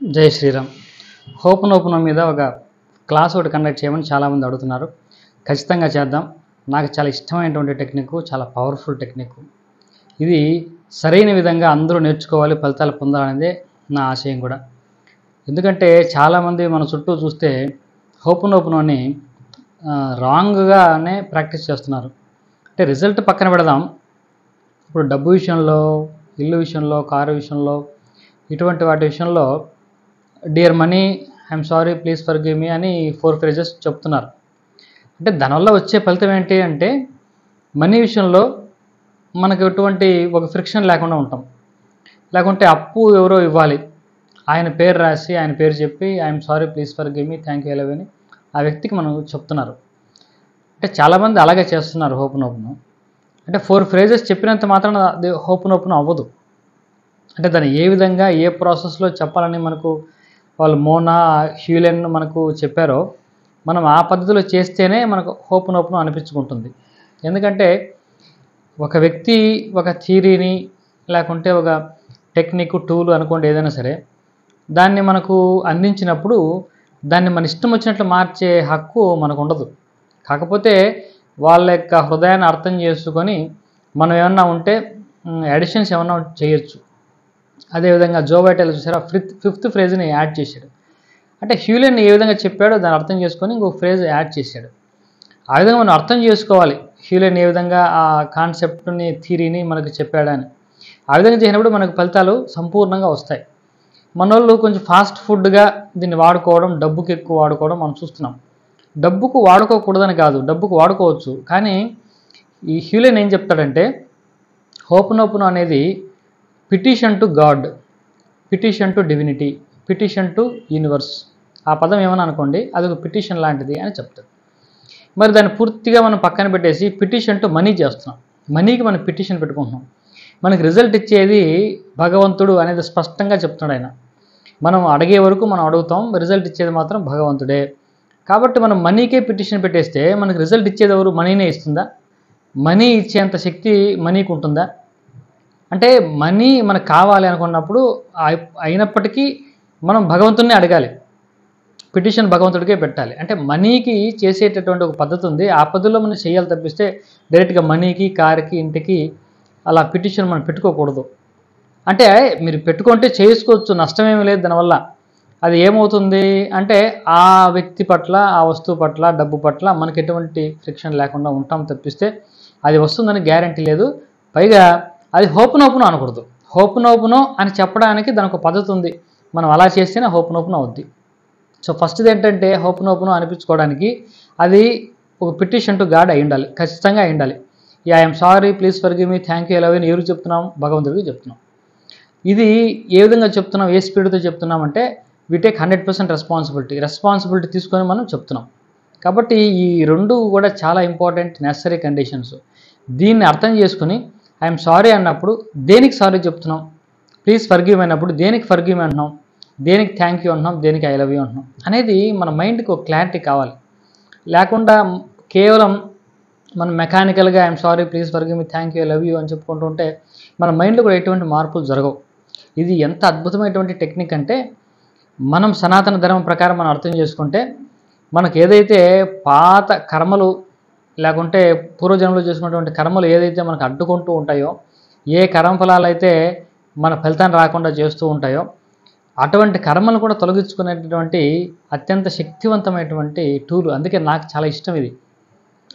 జై శ్రీరామ్. హోపనోపనో మీద ఒక క్లాస్ ఒకటి కండక్ట్ చేయమని చాలామంది అడుగుతున్నారు. ఖచ్చితంగా చేద్దాం. నాకు చాలా ఇష్టమైనటువంటి టెక్నిక్, చాలా పవర్ఫుల్ టెక్నిక్. ఇది సరైన విధంగా అందరూ నేర్చుకోవాలి, ఫలితాలు పొందాలనేదే నా ఆశయం కూడా. ఎందుకంటే చాలామంది మన చుట్టూ చూస్తే హోపనోపనోని రాంగ్గానే ప్రాక్టీస్ చేస్తున్నారు. అంటే రిజల్ట్ పక్కన పెడదాం. ఇప్పుడు డబ్బు విషయంలో, ఇల్లు విషయంలో, కారు విషయంలో, ఇటువంటి వాటి విషయంలో dear money, I'm sorry, please forgive మీ అని 4 ఫ్రేజెస్ చెప్తున్నారు. అంటే దానివల్ల వచ్చే ఫలితం ఏంటి అంటే, మనీ విషయంలో మనకు ఎటువంటి ఒక ఫ్రిక్షన్ లేకుండా ఉంటాం. లేకుంటే అప్పు ఎవరో ఇవ్వాలి, ఆయన పేరు రాసి, ఆయన పేరు చెప్పి I'm sorry, please forgive me, thank you allow అని ఆ వ్యక్తికి మనం చెప్తున్నారు. అంటే చాలామంది అలాగే చేస్తున్నారు హోపనోపనో. అంటే 4 ఫ్రేజెస్ చెప్పినంత మాత్రాన అది హోపనోపనో అవ్వదు. అంటే దాన్ని ఏ విధంగా, ఏ ప్రాసెస్లో చెప్పాలని మనకు వాళ్ళు మోనా, హ్యూలెన్ మనకు చెప్పారో, మనం ఆ పద్ధతిలో చేస్తేనే మనకు హోపనోపనో అనిపించుకుంటుంది. ఎందుకంటే ఒక వ్యక్తి ఒక థియరీని, లేకుంటే ఒక టెక్నిక్, టూల్ అనుకోండి, ఏదైనా సరే, దాన్ని మనకు అందించినప్పుడు దాన్ని మన ఇష్టం వచ్చినట్లు మార్చే హక్కు మనకు ఉండదు. కాకపోతే వాళ్ళ యొక్క హృదయాన్ని అర్థం చేసుకొని మనం ఏమన్నా ఉంటే అడిషన్స్ ఏమన్నా చేయొచ్చు. అదేవిధంగా జో వైటల్ చూసారా, 5th ఫ్రేజ్ని యాడ్ చేశాడు. అంటే హ్యూలెన్ ఏ విధంగా చెప్పాడో దాన్ని అర్థం చేసుకొని ఇంకొక ఫ్రేజ్ యాడ్ చేశాడు. ఆ విధంగా మనం అర్థం చేసుకోవాలి హ్యూలెన్ ఏ విధంగా ఆ కాన్సెప్ట్ని, థియరీని మనకు చెప్పాడని. ఆ విధంగా చేసినప్పుడు మనకు ఫలితాలు సంపూర్ణంగా వస్తాయి. మనోళ్ళు కొంచెం ఫాస్ట్ ఫుడ్గా దీన్ని వాడుకోవడం, డబ్బుకి ఎక్కువ వాడుకోవడం మనం చూస్తున్నాం. డబ్బుకు వాడుకోకూడదని కాదు, డబ్బుకు వాడుకోవచ్చు. కానీ ఈ హ్యూలెన్ ఏం చెప్తాడంటే, హోపనోపనో అనేది petition to God, petition to divinity, petition to universe. ఆ పదం ఏమని అనుకోండి, అది ఒక పిటిషన్ లాంటిది అని చెప్తాడు. మరి దాన్ని పూర్తిగా మనం పక్కన పెట్టేసి పిటిషన్ టు మనీ చేస్తున్నాం. మనీకి మనం పిటిషన్ పెట్టుకుంటున్నాం. మనకి రిజల్ట్ ఇచ్చేది భగవంతుడు అనేది స్పష్టంగా చెప్తున్నాడు ఆయన. మనం అడిగే వరకు మనం అడుగుతాం, రిజల్ట్ ఇచ్చేది మాత్రం భగవంతుడే. కాబట్టి మనం మనీకే పిటిషన్ పెట్టేస్తే మనకి రిజల్ట్ ఇచ్చేది ఎవరు? మనీనే ఇస్తుందా? మనీ ఇచ్చేంత శక్తి మనీకి ఉంటుందా? అంటే మనీ మనకు కావాలి అనుకున్నప్పుడు అయినప్పటికీ మనం భగవంతుడిని అడగాలి, పిటిషన్ భగవంతుడికే పెట్టాలి. అంటే మనీకి చేసేటటువంటి ఒక పద్ధతి ఉంది, ఆ పద్ధతిలో మనం చేయాలి తప్పిస్తే డైరెక్ట్గా మనీకి, కార్కి, ఇంటికి అలా పిటిషన్ మనం పెట్టుకోకూడదు. అంటే మీరు పెట్టుకుంటే చేసుకోవచ్చు, నష్టమేమీ లేదు దానివల్ల. అది ఏమవుతుంది అంటే ఆ వ్యక్తి పట్ల, ఆ వస్తువు పట్ల, డబ్బు పట్ల మనకి ఎటువంటి ఫ్రిక్షన్ లేకుండా ఉంటాం తప్పిస్తే అది వస్తుందని గ్యారంటీ లేదు. పైగా అది హోపనోపనో అనకూడదు. హోపనోపనో అని చెప్పడానికి దానికి ఒక పద్ధతి ఉంది. మనం అలా చేస్తేనే హోపనోపనో అవుద్ది. సో ఫస్ట్ది ఏంటంటే, హోపనోపనో అనిపించుకోవడానికి అది ఒక పిటిషన్ టు గాడ్ అయి ఉండాలి, ఖచ్చితంగా అయి ఉండాలి. ఈ I'm sorry, please forgive me, thank you allow అని ఎవరికి చెప్తున్నాం? భగవంతుడికి చెప్తున్నాం. ఇది ఏ విధంగా చెప్తున్నాం, ఏ స్పీడ్తో చెప్తున్నామంటే, వి టేక్ 100% రెస్పాన్సిబిలిటీ తీసుకొని మనం చెప్తున్నాం. కాబట్టి ఈ రెండు కూడా చాలా ఇంపార్టెంట్, నెసరీ కండిషన్స్. దీన్ని అర్థం చేసుకుని ఐఎమ్ సారీ అన్నప్పుడు దేనికి సారీ చెప్తున్నాం, ప్లీజ్ ఫర్గివ్ అన్నప్పుడు దేనికి ఫర్గివ్ అంటున్నాం, దేనికి థ్యాంక్ యూ అంటున్నాం, దేనికి ఐ లవ్ యూ అంటున్నాం అనేది మన మైండ్కి ఒక క్లారిటీ కావాలి. లేకుండా కేవలం మనం మెకానికల్గా I'm sorry, please forgive me, thank you, I love you అని చెప్పుకుంటూ ఉంటే మన మైండ్లో కూడా ఎటువంటి మార్పులు జరగవు. ఇది ఎంత అద్భుతమైనటువంటి టెక్నిక్ అంటే, మనం సనాతన ధర్మం ప్రకారం మనం అర్థం చేసుకుంటే మనకు ఏదైతే పాత కర్మలు, లేకుంటే పూర్వజన్మలో చేసుకున్నటువంటి కర్మలు ఏదైతే మనకు అడ్డుకుంటూ ఉంటాయో, ఏ కర్మఫలాలు అయితే మన ఫలితాన్ని రాకుండా చేస్తూ ఉంటాయో, అటువంటి కర్మలు కూడా తొలగించుకునేటటువంటి అత్యంత శక్తివంతమైనటువంటి టూల్. అందుకే నాకు చాలా ఇష్టం ఇది.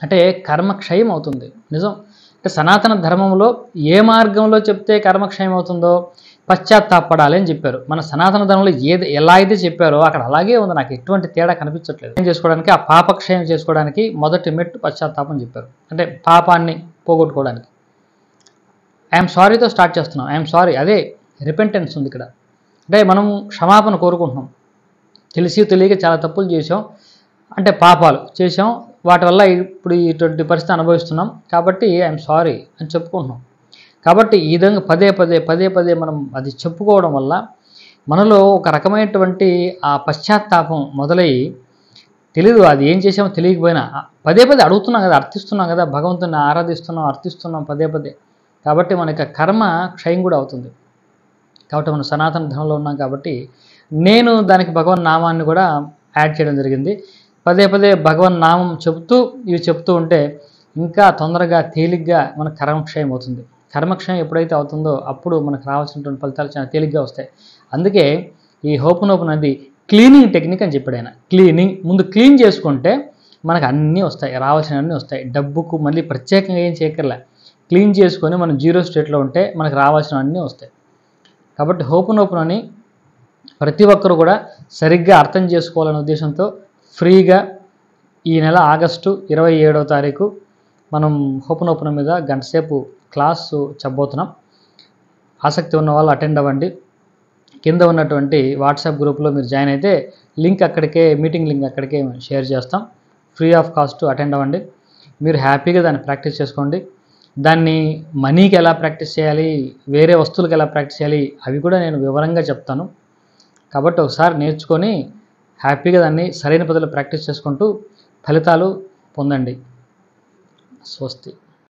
అంటే కర్మక్షయం అవుతుంది, నిజం. అంటే సనాతన ధర్మంలో ఏ మార్గంలో చెప్తే కర్మక్షయం అవుతుందో పశ్చాత్తాపడాలి అని చెప్పారు. మన సనాతన ధర్మంలో ఎలా అయితే చెప్పారో అక్కడ అలాగే ఉంది. నాకు ఎటువంటి తేడా కనిపించట్లేదు. ఏం చేసుకోవడానికి, ఆ పాపక్షయం చేసుకోవడానికి మొదటి మెట్టు పశ్చాత్తాపం చెప్పారు. అంటే పాపాన్ని పోగొట్టుకోవడానికి ఐఎమ్ సారీతో స్టార్ట్ చేస్తున్నాం. ఐఎమ్ సారీ, అదే రిపెంటెన్స్ ఉంది ఇక్కడ. అంటే మనం క్షమాపణ కోరుకుంటున్నాం. తెలిసి తెలియక చాలా తప్పులు చేసాం, అంటే పాపాలు చేసాం, వాటి వల్ల ఇప్పుడు ఇటువంటి పరిస్థితి అనుభవిస్తున్నాం, కాబట్టి ఐఎమ్ సారీ అని చెప్పుకుంటున్నాం. కాబట్టి ఈ విధంగా పదే పదే మనం అది చెప్పుకోవడం వల్ల మనలో ఒక రకమైనటువంటి ఆ పశ్చాత్తాపం మొదలయ్యి, తెలీదు అది ఏం చేసామో తెలియకపోయినా పదే అడుగుతున్నాం కదా, అర్థిస్తున్నాం కదా, భగవంతుని ఆరాధిస్తున్నాం, అర్థిస్తున్నాం పదే. కాబట్టి మన యొక్క కర్మ క్షయం కూడా అవుతుంది. కాబట్టి మనం సనాతన ధర్మంలో ఉన్నాం కాబట్టి నేను దానికి భగవన్ నామాన్ని కూడా యాడ్ చేయడం జరిగింది. పదే పదే భగవన్ నామం ఇవి చెప్తూ ఉంటే ఇంకా తొందరగా తేలిగ్గా మన కర్మక్షయం అవుతుంది. కర్మక్షయం ఎప్పుడైతే అవుతుందో అప్పుడు మనకు రావాల్సినటువంటి ఫలితాలు చాలా తేలిగ్గా వస్తాయి. అందుకే ఈ హోపనోపన్ అనేది క్లీనింగ్ టెక్నిక్ అని చెప్పాడు ఆయన. ముందు క్లీన్ చేసుకుంటే మనకు అన్నీ వస్తాయి, రావాల్సినవన్నీ వస్తాయి. డబ్బుకు మళ్ళీ ప్రత్యేకంగా ఏం చేయక్కర్లే. క్లీన్ చేసుకొని మనం జీరో స్టేట్లో ఉంటే మనకు రావాల్సినవన్నీ వస్తాయి. కాబట్టి హోపనోపన్ ప్రతి ఒక్కరు కూడా సరిగ్గా అర్థం చేసుకోవాలనే ఉద్దేశంతో ఫ్రీగా ఈ నెల ఆగస్టు 27వ తారీఖు మనం హోపనోపన్ మీద గంట సేపు క్లాసు చెప్పబోతున్నాం. ఆసక్తి ఉన్న వాళ్ళు అటెండ్ అవ్వండి. కింద ఉన్నటువంటి వాట్సాప్ గ్రూప్లో మీరు జాయిన్ అయితే మీటింగ్ లింక్ అక్కడికే షేర్ చేస్తాం. ఫ్రీ ఆఫ్ కాస్ట్ అటెండ్ అవ్వండి. మీరు హ్యాపీగా దాన్ని ప్రాక్టీస్ చేసుకోండి. దాన్ని మనీకి ఎలా ప్రాక్టీస్ చేయాలి, వేరే వస్తువులకు ఎలా ప్రాక్టీస్ చేయాలి అవి కూడా నేను వివరంగా చెప్తాను. కాబట్టి ఒకసారి నేర్చుకొని హ్యాపీగా దాన్ని సరైన పద్ధతిలో ప్రాక్టీస్ చేసుకుంటూ ఫలితాలు పొందండి. స్వస్తి.